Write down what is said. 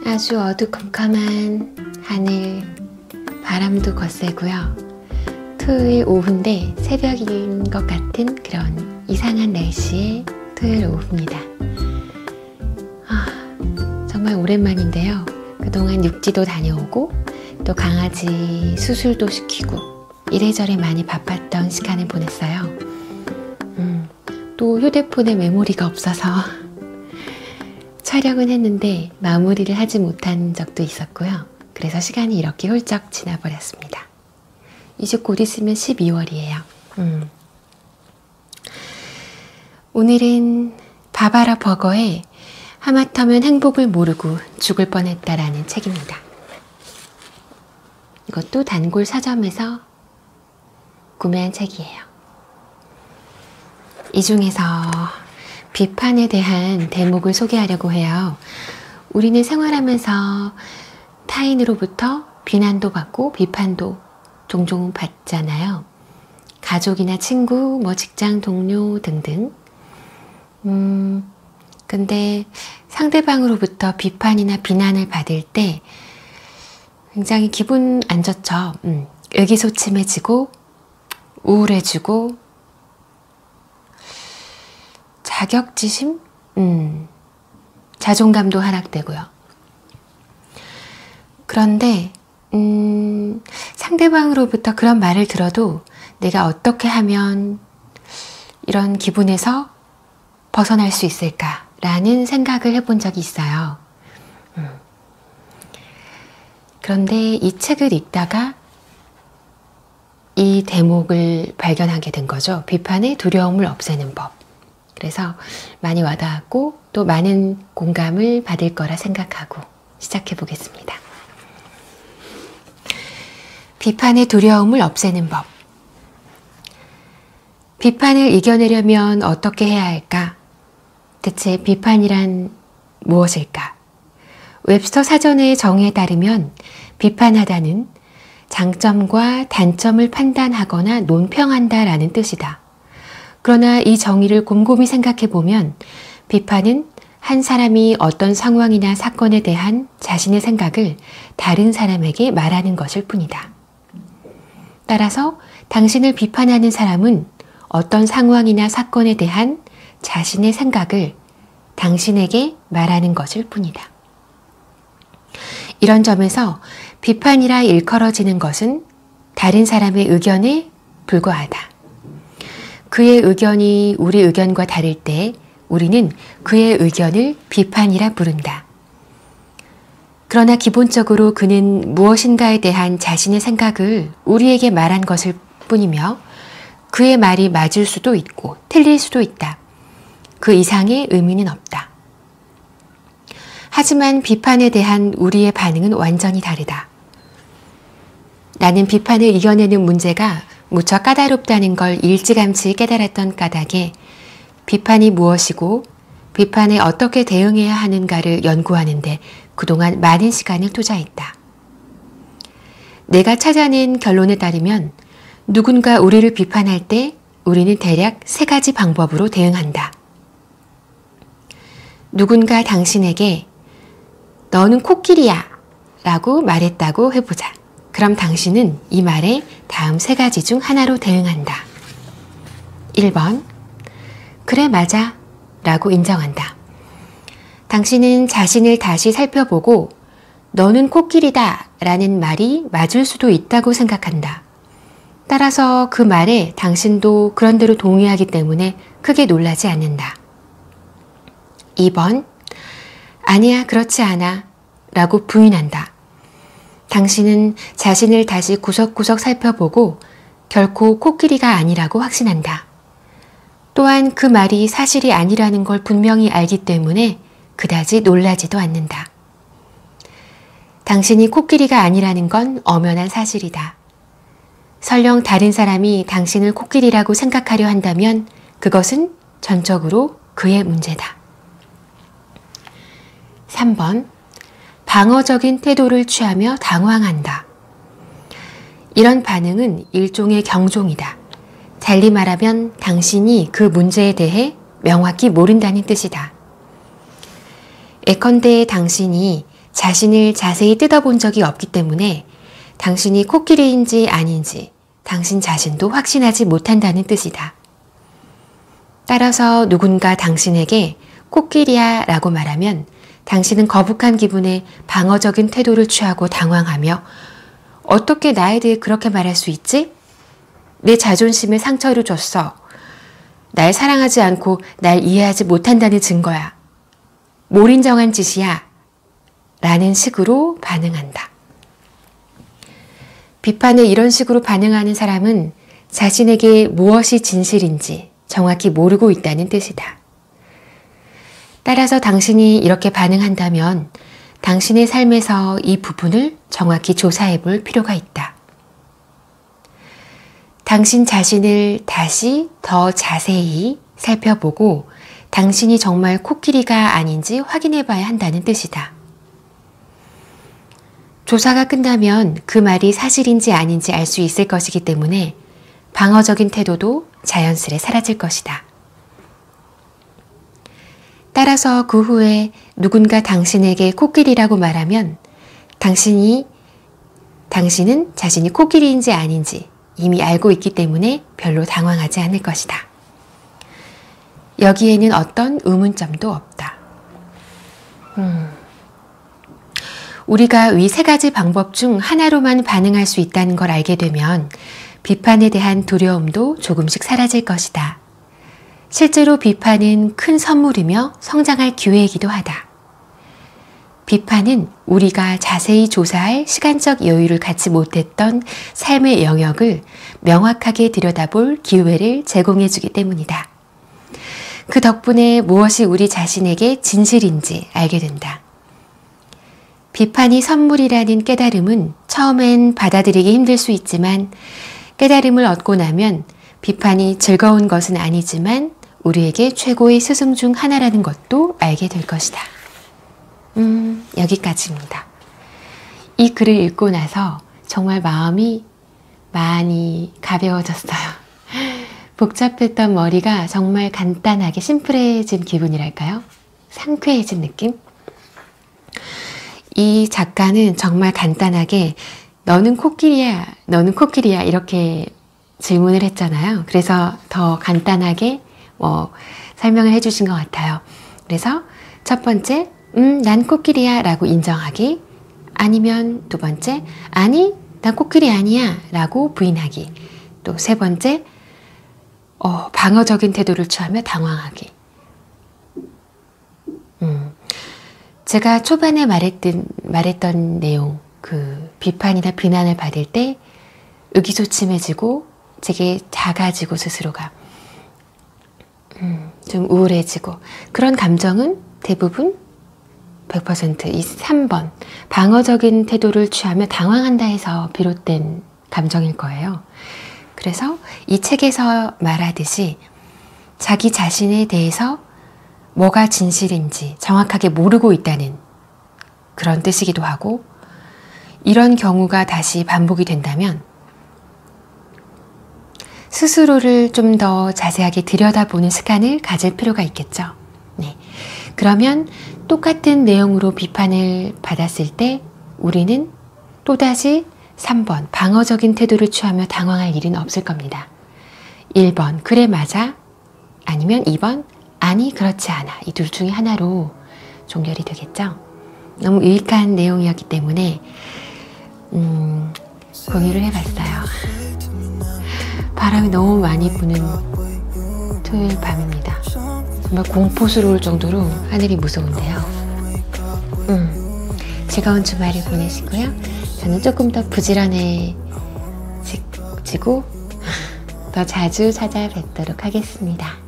아주 어두컴컴한 하늘, 바람도 거세고요. 토요일 오후인데 새벽인 것 같은 그런 이상한 날씨의 토요일 오후입니다. 정말 오랜만인데요. 그동안 육지도 다녀오고 또 강아지 수술도 시키고 이래저래 많이 바빴던 시간을 보냈어요. 또 휴대폰에 메모리가 없어서 촬영은 했는데 마무리를 하지 못한 적도 있었고요. 그래서 시간이 이렇게 훌쩍 지나버렸습니다. 이제 곧 있으면 12월이에요. 오늘은 바바라 버거의 하마터면 행복을 모르고 죽을 뻔했다라는 책입니다. 이것도 단골 서점에서 구매한 책이에요. 이 중에서 비판에 대한 대목을 소개하려고 해요. 우리는 생활하면서 타인으로부터 비난도 받고 비판도 종종 받잖아요. 가족이나 친구, 직장 동료 등등. 근데 상대방으로부터 비판이나 비난을 받을 때 굉장히 기분 안 좋죠. 의기소침해지고 우울해지고 자격지심? 자존감도 하락되고요. 그런데 상대방으로부터 그런 말을 들어도 내가 어떻게 하면 이런 기분에서 벗어날 수 있을까라는 생각을 해본 적이 있어요. 그런데 이 책을 읽다가 이 대목을 발견하게 된 거죠. 비판의 두려움을 없애는 법. 그래서 많이 와닿았고 또 많은 공감을 받을 거라 생각하고 시작해 보겠습니다. 비판의 두려움을 없애는 법. 비판을 이겨내려면 어떻게 해야 할까? 대체 비판이란 무엇일까? 웹스터 사전의 정의에 따르면 비판하다는 장점과 단점을 판단하거나 논평한다 라는 뜻이다. 그러나 이 정의를 곰곰이 생각해 보면 비판은 한 사람이 어떤 상황이나 사건에 대한 자신의 생각을 다른 사람에게 말하는 것일 뿐이다. 따라서 당신을 비판하는 사람은 어떤 상황이나 사건에 대한 자신의 생각을 당신에게 말하는 것일 뿐이다. 이런 점에서 비판이라 일컬어지는 것은 다른 사람의 의견에 불과하다. 그의 의견이 우리 의견과 다를 때 우리는 그의 의견을 비판이라 부른다. 그러나 기본적으로 그는 무엇인가에 대한 자신의 생각을 우리에게 말한 것일 뿐이며 그의 말이 맞을 수도 있고 틀릴 수도 있다. 그 이상의 의미는 없다. 하지만 비판에 대한 우리의 반응은 완전히 다르다. 나는 비판을 이겨내는 문제가 무척 까다롭다는 걸 일찌감치 깨달았던 까닭에 비판이 무엇이고 비판에 어떻게 대응해야 하는가를 연구하는데 그동안 많은 시간을 투자했다. 내가 찾아낸 결론에 따르면 누군가 우리를 비판할 때 우리는 대략 3가지 방법으로 대응한다. 누군가 당신에게 너는 코끼리야 라고 말했다고 해보자. 그럼 당신은 이 말에 다음 3가지 중 하나로 대응한다. 1번, 그래 맞아 라고 인정한다. 당신은 자신을 다시 살펴보고 너는 코끼리다 라는 말이 맞을 수도 있다고 생각한다. 따라서 그 말에 당신도 그런대로 동의하기 때문에 크게 놀라지 않는다. 2번, 아니야 그렇지 않아 라고 부인한다. 당신은 자신을 다시 구석구석 살펴보고 결코 코끼리가 아니라고 확신한다. 또한 그 말이 사실이 아니라는 걸 분명히 알기 때문에 그다지 놀라지도 않는다. 당신이 코끼리가 아니라는 건 엄연한 사실이다. 설령 다른 사람이 당신을 코끼리라고 생각하려 한다면 그것은 전적으로 그의 문제다. 3번, 방어적인 태도를 취하며 당황한다. 이런 반응은 일종의 경종이다. 달리 말하면 당신이 그 문제에 대해 명확히 모른다는 뜻이다. 예컨대 당신이 자신을 자세히 뜯어본 적이 없기 때문에 당신이 코끼리인지 아닌지 당신 자신도 확신하지 못한다는 뜻이다. 따라서 누군가 당신에게 코끼리야 라고 말하면 당신은 거북한 기분에 방어적인 태도를 취하고 당황하며 어떻게 나에 대해 그렇게 말할 수 있지? 내 자존심에 상처를 줬어. 날 사랑하지 않고 날 이해하지 못한다는 증거야. 몰인정한 짓이야. 라는 식으로 반응한다. 비판에 이런 식으로 반응하는 사람은 자신에게 무엇이 진실인지 정확히 모르고 있다는 뜻이다. 따라서 당신이 이렇게 반응한다면 당신의 삶에서 이 부분을 정확히 조사해 볼 필요가 있다. 당신 자신을 다시 더 자세히 살펴보고 당신이 정말 코끼리가 아닌지 확인해 봐야 한다는 뜻이다. 조사가 끝나면 그 말이 사실인지 아닌지 알 수 있을 것이기 때문에 방어적인 태도도 자연스레 사라질 것이다. 따라서 그 후에 누군가 당신에게 코끼리라고 말하면 당신은 자신이 코끼리인지 아닌지 이미 알고 있기 때문에 별로 당황하지 않을 것이다. 여기에는 어떤 의문점도 없다. 우리가 위 세 가지 방법 중 하나로만 반응할 수 있다는 걸 알게 되면 비판에 대한 두려움도 조금씩 사라질 것이다. 실제로 비판은 큰 선물이며 성장할 기회이기도 하다. 비판은 우리가 자세히 조사할 시간적 여유를 갖지 못했던 삶의 영역을 명확하게 들여다볼 기회를 제공해주기 때문이다. 그 덕분에 무엇이 우리 자신에게 진실인지 알게 된다. 비판이 선물이라는 깨달음은 처음엔 받아들이기 힘들 수 있지만 깨달음을 얻고 나면 비판이 즐거운 것은 아니지만 우리에게 최고의 스승 중 하나라는 것도 알게 될 것이다. 여기까지입니다. 이 글을 읽고 나서 정말 마음이 많이 가벼워졌어요. 복잡했던 머리가 정말 간단하게 심플해진 기분이랄까요? 상쾌해진 느낌? 이 작가는 정말 간단하게 너는 코끼리야, 너는 코끼리야 이렇게 질문을 했잖아요. 그래서 더 간단하게 설명을 해주신 것 같아요. 그래서 첫 번째, 난 코끼리야 라고 인정하기, 아니면 두 번째, 아니, 난 코끼리 아니야 라고 부인하기, 또 세 번째, 방어적인 태도를 취하며 당황하기. 제가 초반에 말했던 내용, 그 비판이나 비난을 받을 때 의기소침해지고 되게 작아지고 스스로가 좀 우울해지고 그런 감정은 대부분 100% 이 3번 방어적인 태도를 취하며 당황한다 해서 비롯된 감정일 거예요. 그래서 이 책에서 말하듯이 자기 자신에 대해서 뭐가 진실인지 정확하게 모르고 있다는 그런 뜻이기도 하고, 이런 경우가 다시 반복이 된다면 스스로를 좀 더 자세하게 들여다보는 습관을 가질 필요가 있겠죠. 네. 그러면 똑같은 내용으로 비판을 받았을 때 우리는 또다시 3번 방어적인 태도를 취하며 당황할 일은 없을 겁니다. 1번 그래 맞아, 아니면 2번 아니 그렇지 않아, 이 둘 중에 하나로 종결이 되겠죠. 너무 유익한 내용이었기 때문에 공유를 해봤어요. 바람이 너무 많이 부는 토요일 밤입니다. 정말 공포스러울 정도로 하늘이 무서운데요. 즐거운 주말을 보내시고요. 저는 조금 더 부지런해지고 더 자주 찾아뵙도록 하겠습니다.